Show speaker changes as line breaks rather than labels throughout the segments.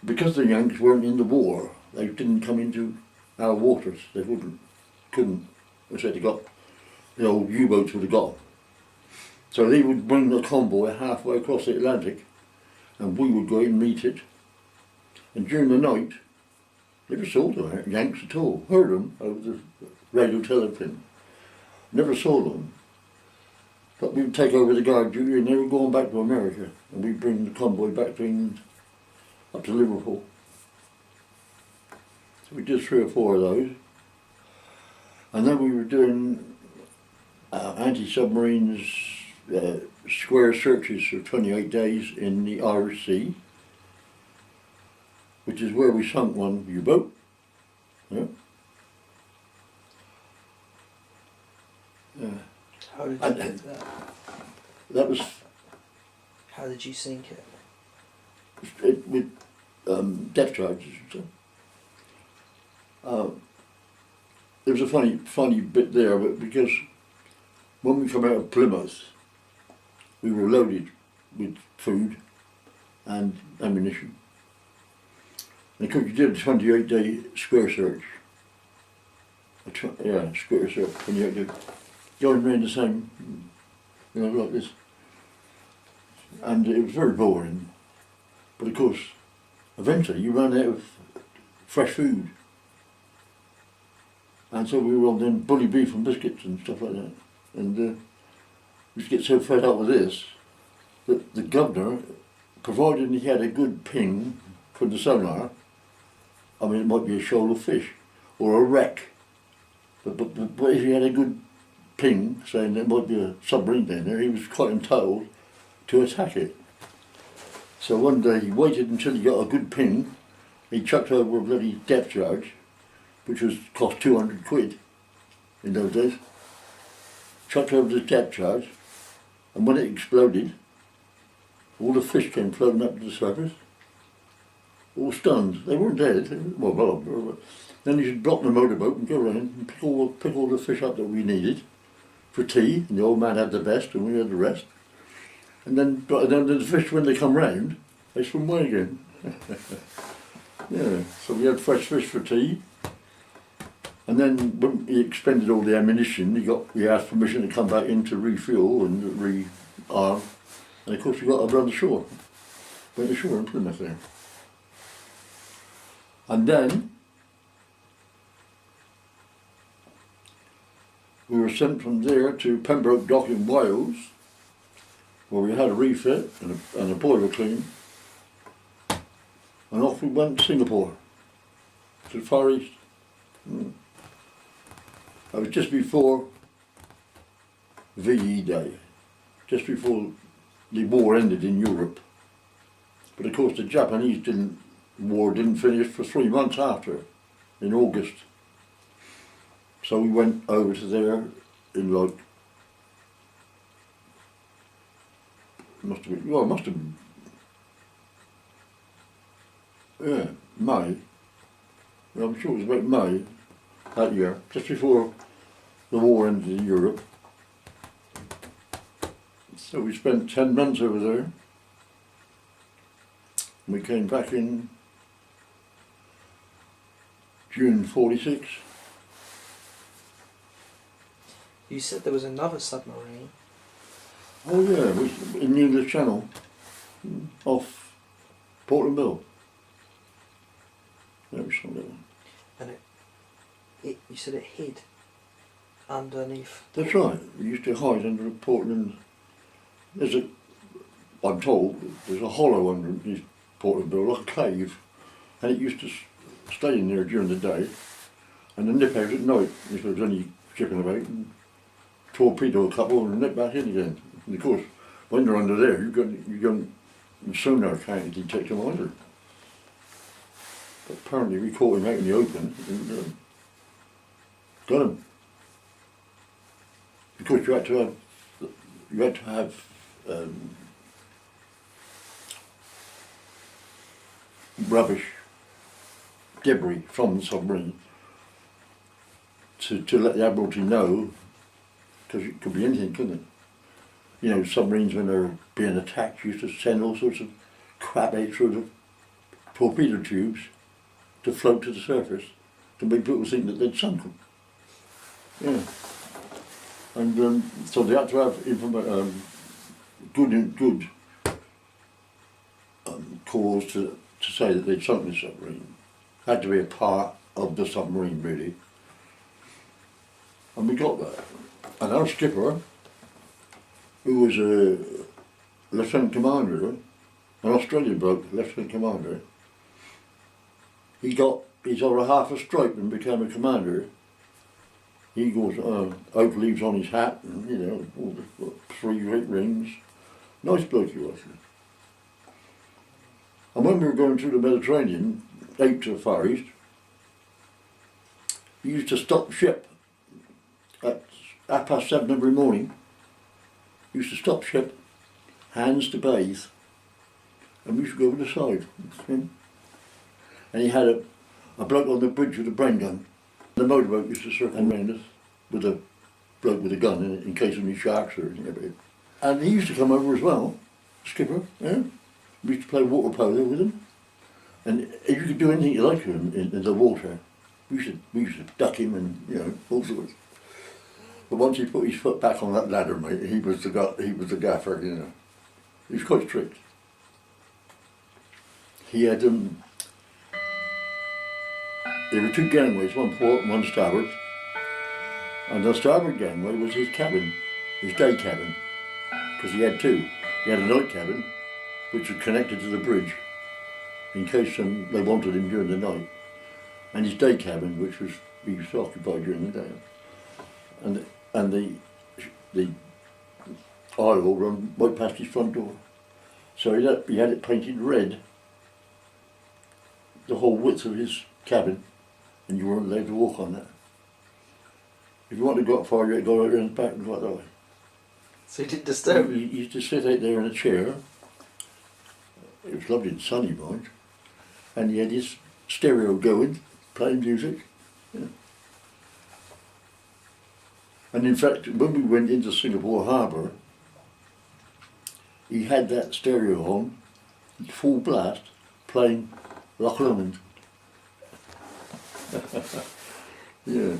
because the Yanks weren't in the war, they didn't come into our waters. They couldn't. They said they got the old U-boats would have got 'em. So they would bring the convoy halfway across the Atlantic, and we would go in and meet it. And during the night, never saw the Yanks at all. Heard them over the radio telephone. Never saw them. But we would take over the guard duty, and they were going back to America, and we'd bring the convoy back to England, up to Liverpool. So we did 3 or 4 of those. And then we were doing anti-submarines square searches for 28 days in the Irish Sea, which is where we sunk one U-boat. Yeah.
How did you do that?
That was
How did you sink it?
with depth charges and stuff. There was a funny bit there, but because when we come out of Plymouth, we were loaded with food and ammunition. And of course you did a 28-day square search. Square search, 28 days. Going around the same, like this. And it was very boring. But of course, eventually you ran out of fresh food. And so we were on then bully beef and biscuits and stuff like that. And we used to get so fed up with this that the governor, provided he had a good ping from the sonar, I mean it might be a shoal of fish or a wreck, but if he had a good ping saying there might be a submarine down there, he was quite entitled to attack it. So one day he waited until he got a good ping, he chucked over a bloody depth charge, which was cost 200 quid in those days. Chucked over the depth charge, and when it exploded, all the fish came floating up to the surface, all stunned. They weren't dead. Then you should drop the motorboat and go around and pick all the fish up that we needed for tea, and the old man had the best and we had the rest. And then the fish, when they come round, they swim away again. Yeah, so we had fresh fish for tea. And then when he expended all the ammunition, he asked permission to come back in to refuel and rearm. And of course we got over on the shore. Went ashore in Plymouth there. And then we were sent from there to Pembroke Dock in Wales, where we had a refit and a boiler clean. And off we went to Singapore, to the Far East. That was just before VE Day, just before the war ended in Europe. But of course the Japanese war didn't finish for 3 months after, in August. So we went over to there in must have been, May. Well, I'm sure it was about May that year, just before the war ended in Europe. So we spent 10 months over there. We came back in June 46.
You said there was another submarine.
Oh yeah, it was in the English Channel, off Portland Bill. That was something.
And you said it hid underneath.
That's right. It used to hide under Portland. I'm told, there's a hollow underneath Portland Bill, like a cave, and it used to stay in there during the day, and then nip out at night if there was any shipping about, and torpedo a couple and nip back in again. And of course, when they're under there, your sonar can't detect them either. But apparently we caught him out in the open and got him. Because you had to have rubbish, debris from the submarine to let the Admiralty know, because it could be anything, couldn't it? You know, submarines when they're being attacked used to send all sorts of crap out through torpedo tubes to float to the surface to make people think that they'd sunk them. Yeah. And so they had to have good cause to say that they'd sunk the submarine. Had to be a part of the submarine, really. And we got that. And our skipper, who was a lieutenant commander, an Australian bloke, lieutenant commander, he got his over half a stripe and became a commander. He goes oak leaves on his hat and, you know, all the 3 great rings. Nice bloke he was. And when we were going through the Mediterranean, out to the Far East, he used to stop ship at 7:30 every morning. He used to stop ship, hands to bathe, and we used to go over the side. And he had a bloke on the bridge with a brain gun. The motorboat used to circle around us with a bloke with a gun in it in case of any sharks or anything. And he used to come over as well, skipper, yeah. We used to play water polo with him. And you could do anything you like with him in the water. We used to duck him and, you know, all sorts. But once he put his foot back on that ladder, mate, he was the gaffer, you know. He was quite strict. He had there were 2 gangways, one port and one starboard. And the starboard gangway was his cabin, his day cabin, because he had 2. He had a night cabin, which was connected to the bridge, in case they wanted him during the night, and his day cabin, which was he was occupied during the day, and the aisle run right past his front door, so he had it painted red, the whole width of his cabin, and you weren't allowed to walk on that. If you wanted to go up far, you had to go out around the back and go out that way.
So he didn't disturb you?
He used to sit out there in a chair. It was lovely and sunny, mind. And he had his stereo going, playing music. Yeah. And in fact, when we went into Singapore Harbour, he had that stereo on, full blast, playing Loch Lomond. Yeah.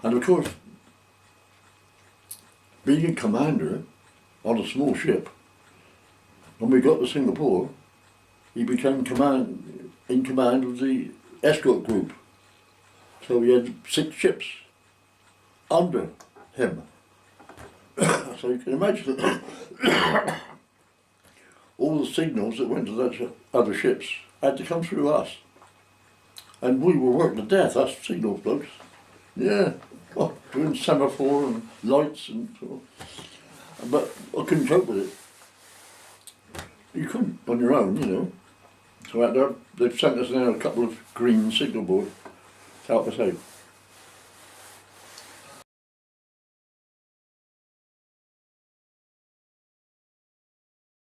And of course, being a commander on a small ship, when we got to Singapore, he became in command of the escort group. So we had 6 ships under him. So you can imagine that all the signals that went to those other ships had to come through us. And we were worked to death, us signal blokes. Yeah, doing semaphore and lights and so on. But I couldn't cope with it. You couldn't on your own, you know. So they've sent us now a couple of green signal boards to help us out.